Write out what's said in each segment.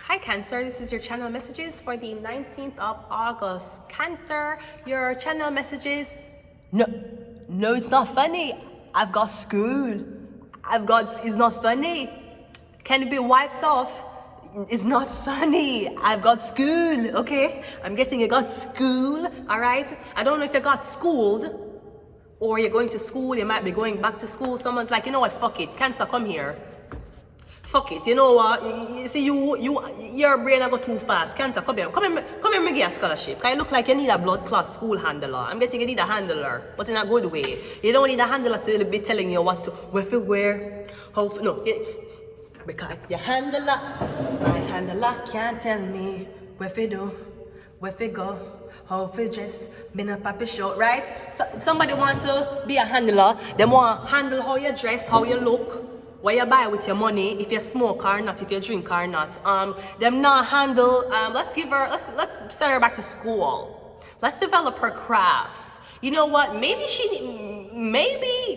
Hi Cancer, this is your channel messages for the 19th of August. Cancer, your channel messages. No, it's not funny. I've got school. It's not funny. Can it be wiped off? It's not funny. I've got school, okay? I'm guessing you got school, all right? I don't know if you got schooled or you're going to school, you might be going back to school. Someone's like, you know what, fuck it. Cancer, come here. Fuck it, you know what? You see, your brain I go too fast. Cancer, come here, me give you a scholarship. Cause you look like you need a blood clot school handler. I'm getting you need a handler, but in a good way. You don't need a handler to be telling you what to, where to wear, how, because your handler, my handler can't tell me where to do, where to go, how to dress, been a papi show, right? So, somebody want to be a handler, they want to handle how you dress, how you look, what you buy with your money, if you smoke or not, if you drink or not. Them not handle, let's send her back to school. Let's develop her crafts. You know what, maybe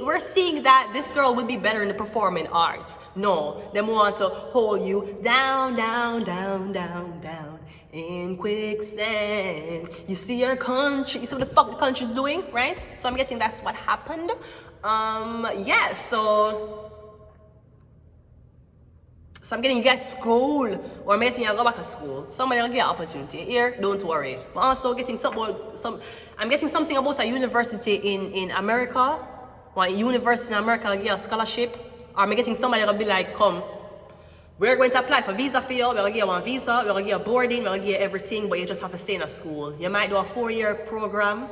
we're seeing that this girl would be better in the performing arts. No, them want to hold you down, down, down, down, down in quicksand. You see your country, you see what the fuck the country's doing, right? So I'm getting that's what happened. Yeah, so I'm getting you get school, or I'm getting you go back to school. Somebody will get an opportunity. Here, don't worry. I'm also getting I'm getting something about a university in America. One university in America will give you a scholarship. Or I'm getting somebody will be like, come, we're going to apply for visa for you. We're going to give you one visa, we're going to give you boarding, we're going to give you everything, but you just have to stay in a school. You might do a 4-year program.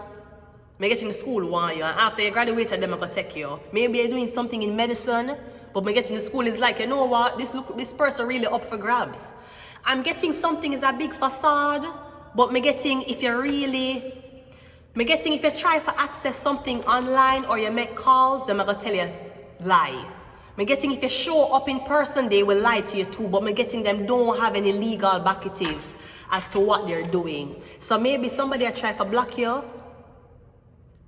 I'm getting the school one year, and after you graduated, them are going to take you. Maybe you're doing something in medicine, but me getting to school is like, you know what, this person really up for grabs. I'm getting something is a big facade, but me getting if you try to access something online or you make calls, them are gonna tell you lie. Me getting if you show up in person, they will lie to you too, but me getting them don't have any legal backative as to what they're doing. So maybe somebody will try to block you.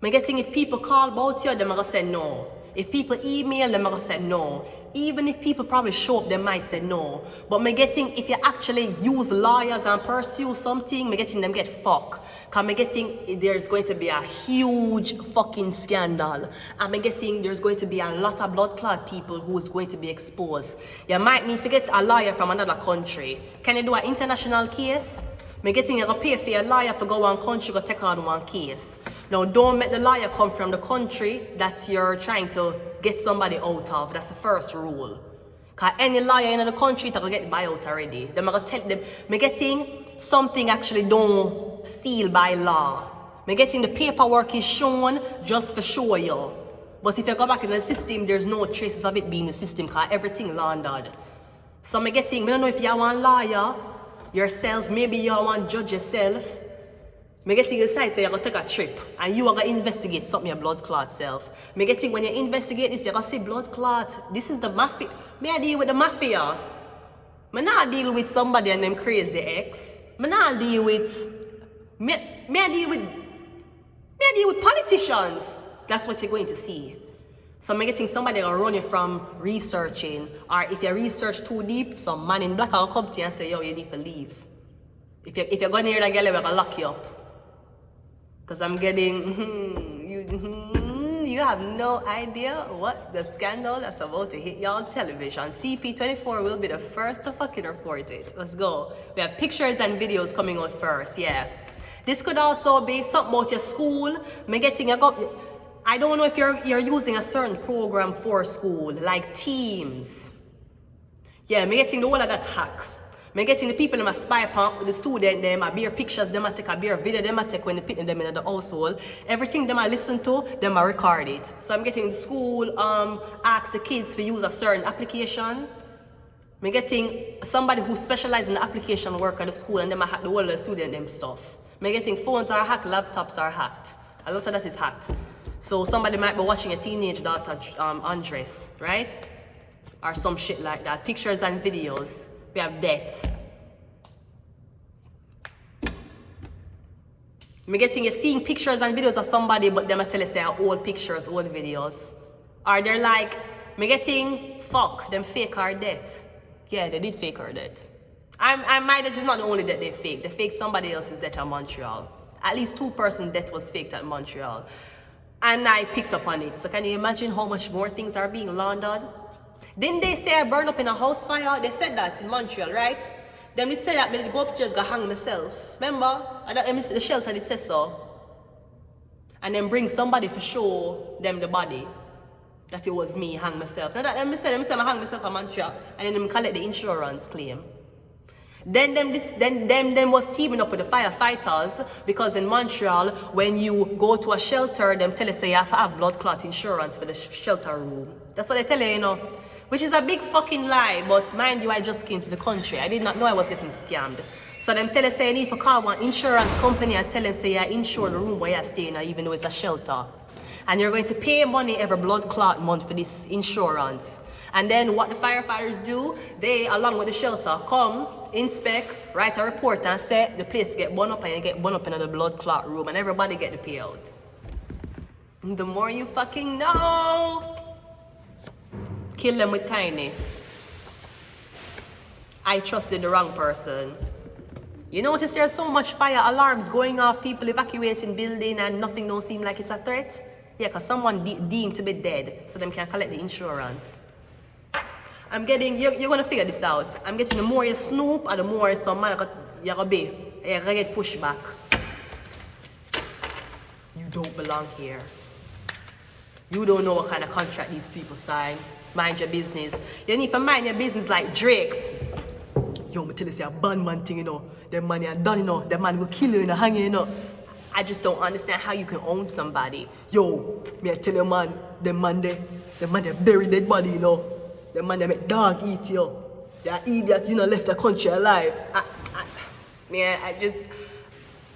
Me getting if people call about you, them are gonna say no. If people email, them are gonna say no. Even if people probably show up, they might say no. But me getting, if you actually use lawyers and pursue something, me getting them get fucked. Cause me getting, there's going to be a huge fucking scandal. And me getting, there's going to be a lot of blood clot people who's going to be exposed. You might need to get a lawyer from another country. Can you do an international case? Me getting you to pay for your lawyer for go one country go take on one case. Now don't make the lawyer come from the country that you're trying to get somebody out of. That's the first rule. Cause any lawyer in the country that will get buy out already. Them gonna tell them me getting something actually don't seal by law. Me getting the paperwork is shown just for show you. But if you go back in the system, there's no traces of it being in the system cause everything laundered. So me getting, me don't know if you want lawyer yourself, maybe you want judge yourself. Me getting inside say you're gonna take a trip and you are gonna investigate something your blood clot self. Me getting when you investigate this, you're gonna say blood clot. This is the mafia. Me I deal with the mafia. Me not deal with somebody and them crazy ex. Me not deal with me I deal with politicians. That's what you're going to see. So I'm getting somebody will run you from researching, or if you research too deep, some man in black will come to you and say, yo, you need to leave. If you're going near that girl, we're gonna lock you up. Because I'm getting, you have no idea what the scandal that's about to hit y'all television. CP24 will be the first to fucking report it. Let's go. We have pictures and videos coming out first, yeah. This could also be something about your school. Me getting I don't know if you're using a certain program for school, like Teams. Yeah, me getting the whole of that hack. Me getting the people them a spy upon the student them, a beer pictures them a take, a beer video them a take when they put them in the household. Everything them I listen to, them I record it. So I'm getting the school ask the kids to use a certain application. Me getting somebody who specializes in the application work at the school and them I hack the whole of the student them stuff. Me getting phones are hacked, laptops are hacked. A lot of that is hacked. So somebody might be watching a teenage daughter undress, right? Or some shit like that. Pictures and videos. We have that. Me getting you seeing pictures and videos of somebody, but them I tell you say old pictures, old videos. Or they're like, me getting fuck, them fake our debt. Yeah, they did fake our debt. I might that is not the only death they faked. They faked somebody else's death in Montreal. At least 2 persons' death was faked at Montreal. And I picked up on it. So can you imagine how much more things are being laundered? Didn't they say I burned up in a house fire? They said that in Montreal, right? Then it said that I go upstairs, go hang myself. Remember? The shelter did say so. And then bring somebody for show them the body. That it was me hang myself. So that them say I hang myself in Montreal. And then them collect the insurance claim. Then them was teaming up with the firefighters because in Montreal, when you go to a shelter, them tell you say you have to have blood clot insurance for the shelter room. That's what they tell you, you know. Which is a big fucking lie, but mind you, I just came to the country. I did not know I was getting scammed. So them tell you say you need to call one insurance company and tell them say you insure the room where you're staying in, even though it's a shelter. And you're going to pay money every blood clot month for this insurance. And then what the firefighters do, they, along with the shelter, come, inspect, write a report and say the place get burned up and you get burned up in the blood clot room and everybody get the payout. The more you fucking know. Kill them with kindness. I trusted the wrong person. You notice there's so much fire alarms going off, people evacuating building and nothing don't seem like it's a threat? Yeah, because someone deemed to be dead so them can collect the insurance. I'm getting, you're going to figure this out. I'm getting the more you snoop and the more some man you're going to get pushed back. You don't belong here. You don't know what kind of contract these people sign. Mind your business. You need to mind your business like Drake. Yo, me tell you, say a bad man thing, you know. Them man you done, you know. Them man will kill you, hang you, you know. I just don't understand how you can own somebody. Yo, me I tell you, man, them man they bury dead body, you know. The man that make dog eat you. That idiot, you know, left the country alive.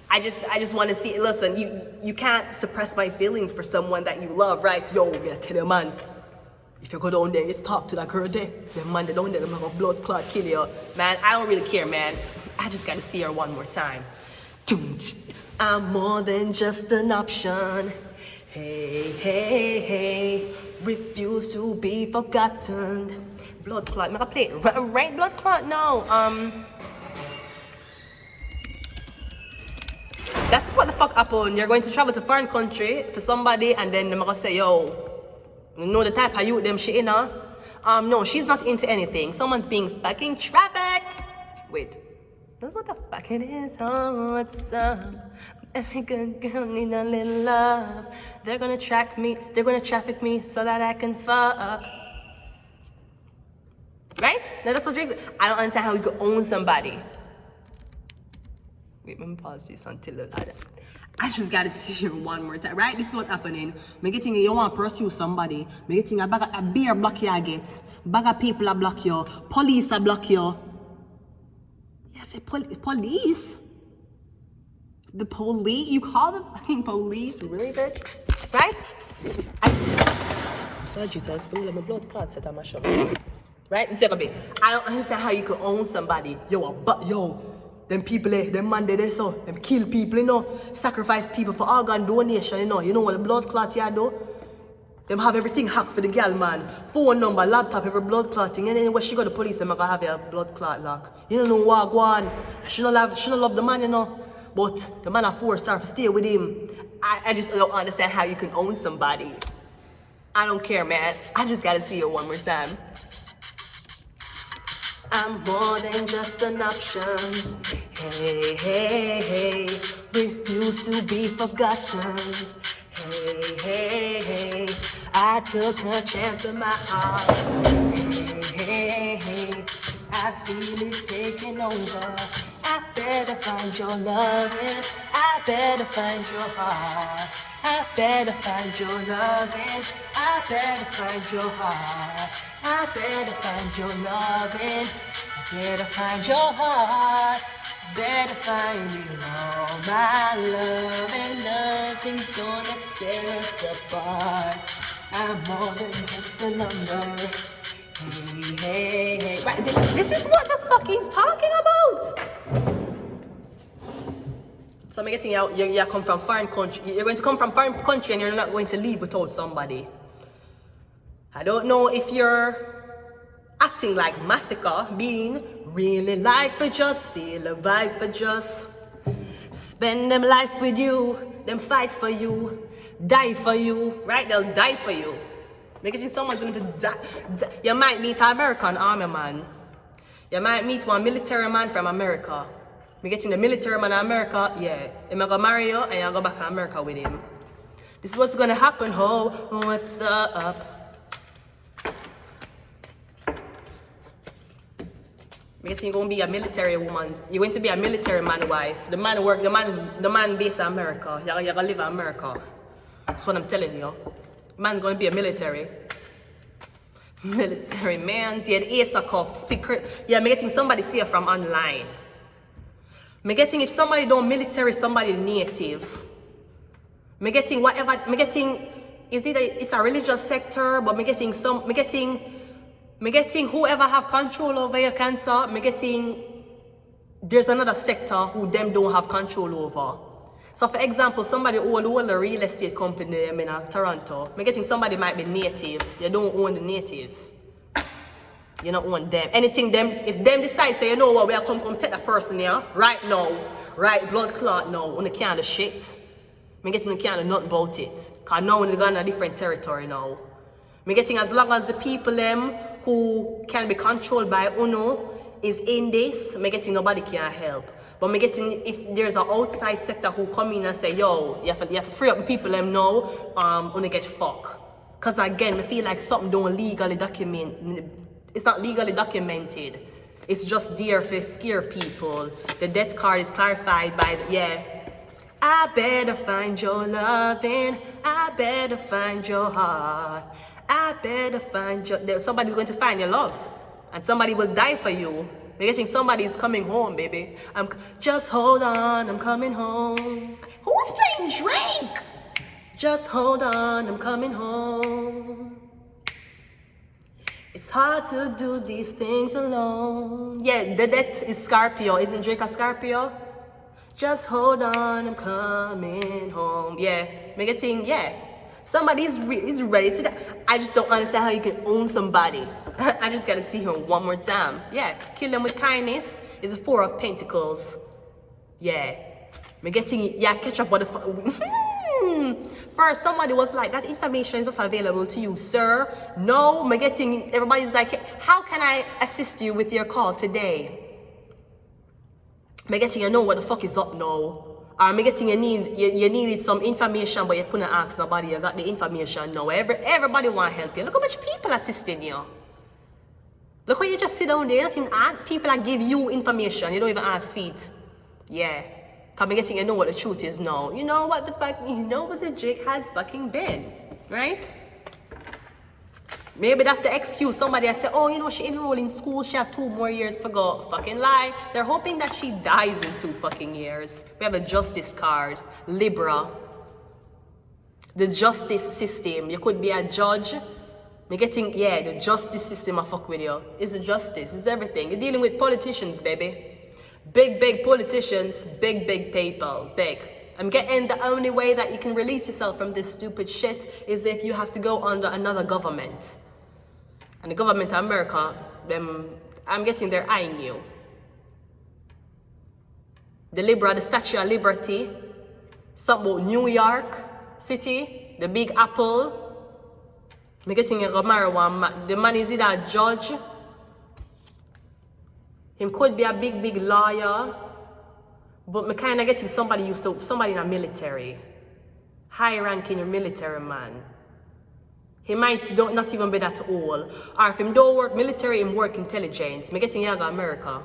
I just want to see. Listen, you can't suppress my feelings for someone that you love, right? Yo, me I tell you, man. If you go down there, just talk to that girl there. The man that down there, them have a blood clot kill you. Man, I don't really care, man. I just gotta see her one more time. I'm more than just an option. Hey, hey, hey. Refuse to be forgotten. Blood clot. I'm gonna play it. Right, blood clot? No. That's what the fuck happened. You're going to travel to foreign country for somebody, and then they're gonna say, yo, you know the type of youth them she in her? No, she's not into anything. Someone's being fucking trafficked. Wait. That's what the fuck it is. Oh, what's up? Every good girl need a little love. They're gonna track me, they're gonna traffic me so that I can fuck. Right? Now that's what Drake said. I don't understand how you could own somebody. Wait, let me pause this until I just gotta see you one more time, right? This is what's happening. Me getting you want to pursue somebody. Me getting a bag of beer block you I get. Bag of people I block you. Police I block you. Yeah, say police? The police? You call the fucking police? Really, bitch? Right? Oh, Jesus, don't let my blood clot set on my shoulder. Right? It's gonna be. I don't understand how you could own somebody. Yo, them people, them man they so, them kill people, you know, sacrifice people for organ donation, you know. You know what the blood clot you do? Them have everything hacked for the girl, man. Phone number, laptop, every blood clotting. And then when she go to the police, them gonna have your blood clot lock. You don't know what go on. She don't love the man, you know. But the man are forced her to stay with him. I just don't understand how you can own somebody. I don't care, man. I just gotta see it one more time. I'm more than just an option. Hey, hey, hey. Refuse to be forgotten. Hey, hey, hey. I took a chance in my heart. Hey, hey, hey. I feel it taking over. I better find your loving. I better find your heart. I better find your loving. I better find your heart. I better find your loving. I better find your heart. I better find you all my love. And nothing's gonna tear us apart. I'm more than just a number. Hey, hey, hey. Right, this is what the fuck he's talking about. So I'm getting out, you come from foreign country. You're going to come from foreign country and you're not going to leave without somebody. I don't know if you're acting acting like Massacre, being really like for just, feel a vibe for just. Spend them life with you, them fight for you, die for you, right? They'll die for you. Make it think someone's going to die. You might meet an American army man. You might meet one military man from America. Me getting the military man in America, yeah. He might go marry you and you go back to America with him. This is what's gonna happen, ho. What's up? Me getting you gonna be a military woman. You're going to be a military man wife. The man based in America. You're gonna live in America. That's what I'm telling you. The man's gonna be a military man. Yeah, the Ace of Cups. Yeah, me getting somebody see from online. Me getting if somebody don't military, somebody native. Me getting whatever. Me getting it's a religious sector, but me getting whoever have control over your cancer. Me getting there's another sector who them don't have control over. So for example, somebody own a real estate company in Toronto. Me getting somebody might be native. You don't own the natives. You don't own them. Anything them, if them decide say, you know what, we are come take that person here, right now, right, blood clot now, on the can of shit. Me getting the can of nothing about it. Cause now we're going to a different territory now. Me getting as long as the people them who can be controlled by UNO is in this, me getting nobody can help. But me getting if there's an outside sector who come in and say, yo, you have to free up the people them now, wanna get fucked. Cause again, me feel like something don't legally document. It's not legally documented. It's just there for scare people. The death card is clarified by I better find your loving. I better find your heart. I better find your. Somebody's going to find your love, and somebody will die for you. We're getting somebody's coming home, baby. Just hold on, I'm coming home. Who's playing Drake? Just hold on, I'm coming home. It's hard to do these things alone. Yeah, the death is Scorpio. Isn't Drake a Scorpio? Just hold on, I'm coming home. Yeah, make a thing, yeah. Somebody is ready to die. I just don't understand how you can own somebody. I just gotta see her one more time. Yeah, kill them with kindness is a 4 of Pentacles. Yeah, me getting, yeah, catch up with the First, somebody was like, that information is not available to you, sir. No, me getting, everybody's like, how can I assist you with your call today? Me getting, you know what the fuck is up now. Or me getting, you needed some information, but you couldn't ask nobody. You got the information now. Everybody want to help you. Look how much people assisting you. Look when you just sit down there, you not even ask people that give you information. You don't even ask feet. Yeah. Cause me getting, you know what the truth is now. You know what the jig has fucking been. Right? Maybe that's the excuse. Somebody has said, oh, you know, she enrolled in school, she have 2 more years to go. Fucking lie. They're hoping that she dies in 2 fucking years. We have a justice card. Libra. The justice system. You could be a judge. Me getting, yeah, the justice system I fuck with you. It's the justice. It's everything. You're dealing with politicians, baby. Big politicians. Big people. Big. I'm getting the only way that you can release yourself from this stupid shit is if you have to go under another government. And the government of America, I'm getting their eyeing you. The Libra, the Statue of Liberty, something about New York City, the Big Apple. I'm getting a marijuana. The man is either a judge. Him could be a big lawyer. But me kind of getting somebody in a military. High-ranking military man. He might not even be that old. Or if him don't work military, him work intelligence. Me getting young America.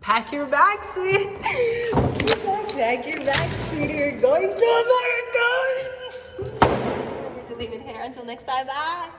Pack your bags, sweet. Pack your bags, sweetie. You're going to America. I'm going to leave it here until next time. Bye.